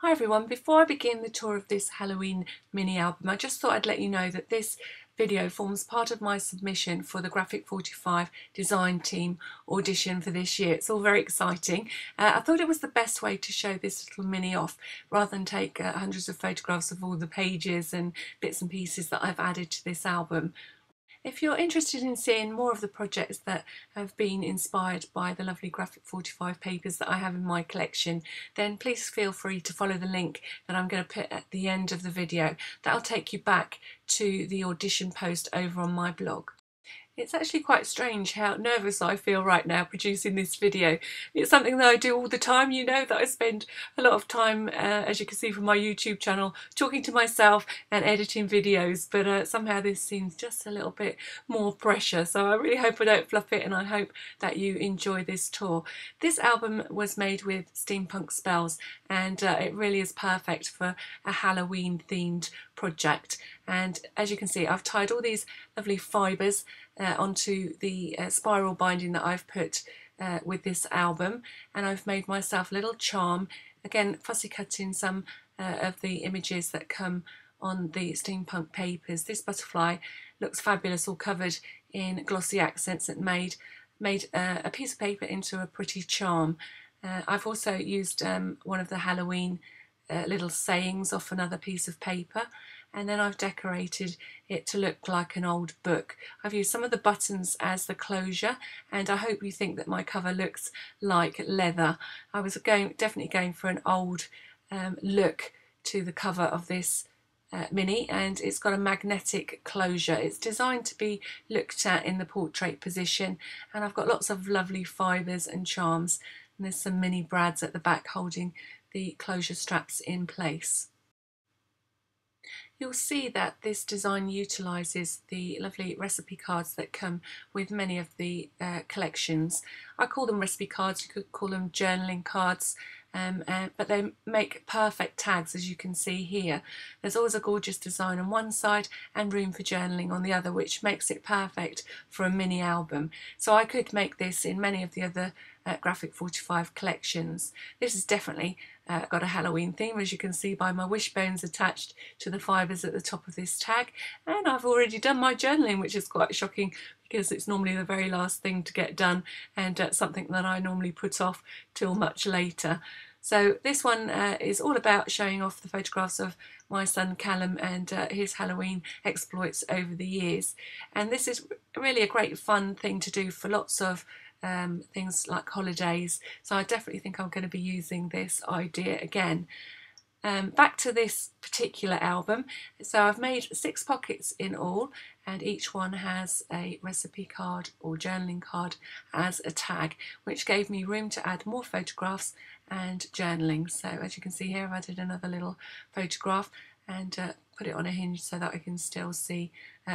Hi everyone, before I begin the tour of this Halloween mini album, I just thought I'd let you know that this video forms part of my submission for the Graphic 45 design team audition for this year. It's all very exciting. I thought it was the best way to show this little mini off rather than take hundreds of photographs of all the pages and bits and pieces that I've added to this album. If you're interested in seeing more of the projects that have been inspired by the lovely Graphic 45 papers that I have in my collection, then please feel free to follow the link that I'm going to put at the end of the video. That'll take you back to the audition post over on my blog. It's actually quite strange how nervous I feel right now producing this video. It's something that I do all the time, you know, that I spend a lot of time, as you can see from my YouTube channel, talking to myself and editing videos, but somehow this seems just a little bit more pressure. So I really hope I don't fluff it, and I hope that you enjoy this tour. This album was made with Steampunk Spells, and it really is perfect for a Halloween themed project. And as you can see, I've tied all these lovely fibres onto the spiral binding that I've put with this album, and I've made myself a little charm, again fussy cutting some of the images that come on the steampunk papers. This butterfly looks fabulous, all covered in glossy accents, that made a piece of paper into a pretty charm. I've also used one of the Halloween little sayings off another piece of paper, and then I've decorated it to look like an old book. I've used some of the buttons as the closure, and I hope you think that my cover looks like leather. I was definitely going for an old look to the cover of this mini, and it's got a magnetic closure. It's designed to be looked at in the portrait position, and I've got lots of lovely fibres and charms, and there's some mini brads at the back holding the closure straps in place. You'll see that this design utilises the lovely recipe cards that come with many of the collections. I call them recipe cards, you could call them journaling cards, but they make perfect tags, as you can see here. There's always a gorgeous design on one side and room for journaling on the other, which makes it perfect for a mini album. So I could make this in many of the other Graphic 45 collections. This has definitely got a Halloween theme, as you can see by my wishbones attached to the fibres at the top of this tag, and I've already done my journaling, which is quite shocking because it's normally the very last thing to get done, and something that I normally put off till much later. So this one is all about showing off the photographs of my son Callum and his Halloween exploits over the years, and this is really a great fun thing to do for lots of things like holidays, so I definitely think I'm going to be using this idea again. Back to this particular album, so I've made 6 pockets in all, and each one has a recipe card or journaling card as a tag, which gave me room to add more photographs and journaling. So as you can see here, I've added another little photograph and put it on a hinge so that I can still see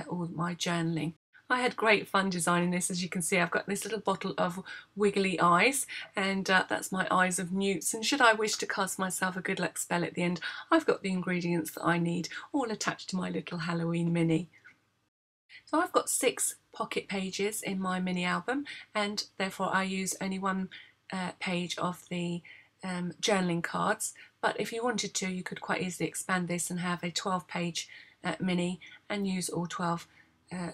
all my journaling. I had great fun designing this. As you can see, I've got this little bottle of wiggly eyes, and that's my eyes of newts, and should I wish to cast myself a good luck spell at the end, I've got the ingredients that I need all attached to my little Halloween mini. So I've got 6 pocket pages in my mini album, and therefore I use only one page of the journaling cards, but if you wanted to, you could quite easily expand this and have a 12-page mini and use all 12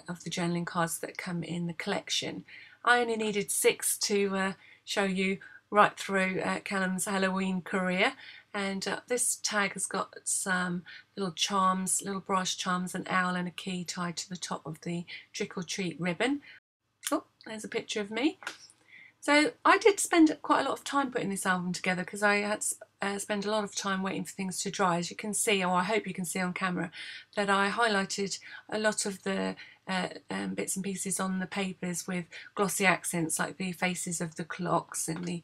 of the journaling cards that come in the collection. I only needed 6 to show you right through Callum's Halloween career, and this tag has got some little charms, little brass charms, an owl and a key tied to the top of the trick or treat ribbon. Oh, there's a picture of me. So I did spend quite a lot of time putting this album together because I had to spend a lot of time waiting for things to dry. As you can see, or I hope you can see on camera, that I highlighted a lot of the bits and pieces on the papers with glossy accents, like the faces of the clocks and the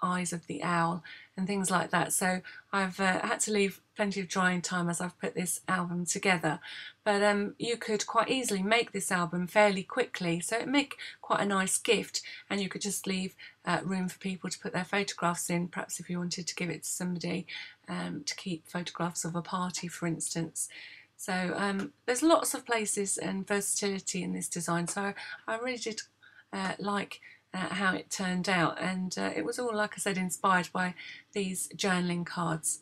eyes of the owl and things like that. So I've had to leave plenty of drying time as I've put this album together, but you could quite easily make this album fairly quickly, so it'd make quite a nice gift, and you could just leave room for people to put their photographs in, perhaps if you wanted to give it to somebody to keep photographs of a party, for instance. So there's lots of places and versatility in this design, so I really did like how it turned out, and it was all, like I said, inspired by these journaling cards.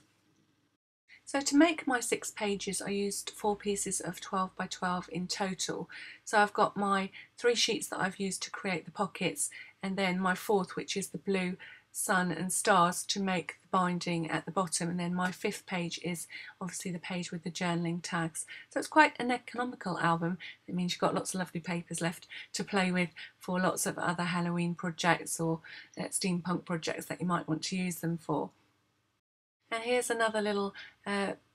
So to make my 6 pages I used 4 pieces of 12 by 12 in total. So I've got my 3 sheets that I've used to create the pockets, and then my 4th, which is the blue sun and stars, to make the binding at the bottom, and then my 5th page is obviously the page with the journaling tags. So it's quite an economical album. It means you've got lots of lovely papers left to play with for lots of other Halloween projects or steampunk projects that you might want to use them for. And here's another little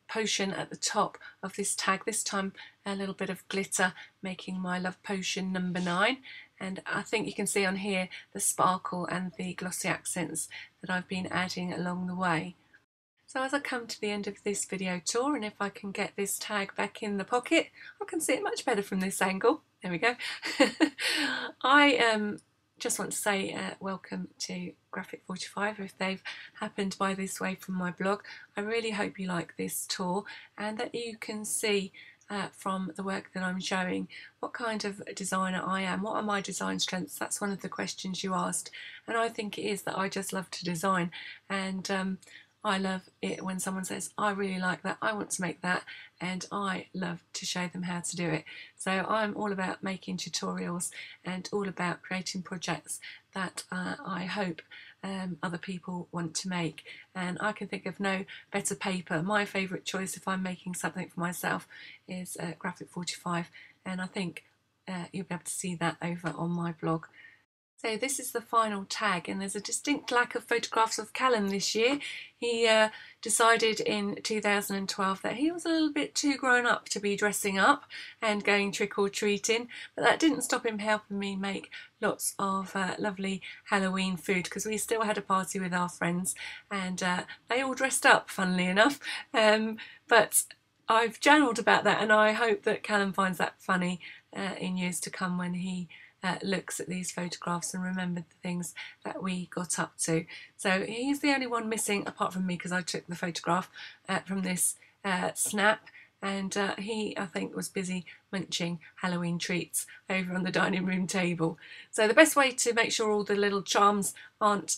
potion at the top of this tag, this time a little bit of glitter, making my love potion number 9. And I think you can see on here the sparkle and the glossy accents that I've been adding along the way. So as I come to the end of this video tour, and if I can get this tag back in the pocket, I can see it much better from this angle. There we go. I just want to say welcome to Graphic 45 if they've happened by this way from my blog. I really hope you like this tour, and that you can see from the work that I'm showing what kind of designer I am. What are my design strengths? That's one of the questions you asked, and I think it is that I just love to design, and I love it when someone says, I really like that, I want to make that, and I love to show them how to do it. So I'm all about making tutorials and all about creating projects that I hope other people want to make. And I can think of no better paper. My favourite choice if I'm making something for myself is Graphic 45, and I think you'll be able to see that over on my blog. So this is the final tag, and there's a distinct lack of photographs of Callum this year. He decided in 2012 that he was a little bit too grown up to be dressing up and going trick-or-treating, but that didn't stop him helping me make lots of lovely Halloween food, because we still had a party with our friends, and they all dressed up, funnily enough. But I've journaled about that, and I hope that Callum finds that funny in years to come when he looks at these photographs and remembered the things that we got up to. So he's the only one missing apart from me, because I took the photograph from this snap, and he, I think, was busy munching Halloween treats over on the dining room table. So the best way to make sure all the little charms aren't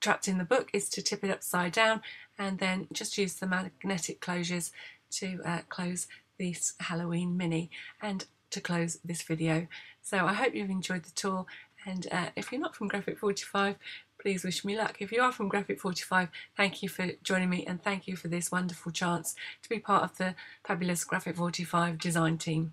trapped in the book is to tip it upside down, and then just use the magnetic closures to close this Halloween mini and to close this video. So I hope you've enjoyed the tour, and if you're not from Graphic 45, please wish me luck. If you are from Graphic 45, thank you for joining me, and thank you for this wonderful chance to be part of the fabulous Graphic 45 design team.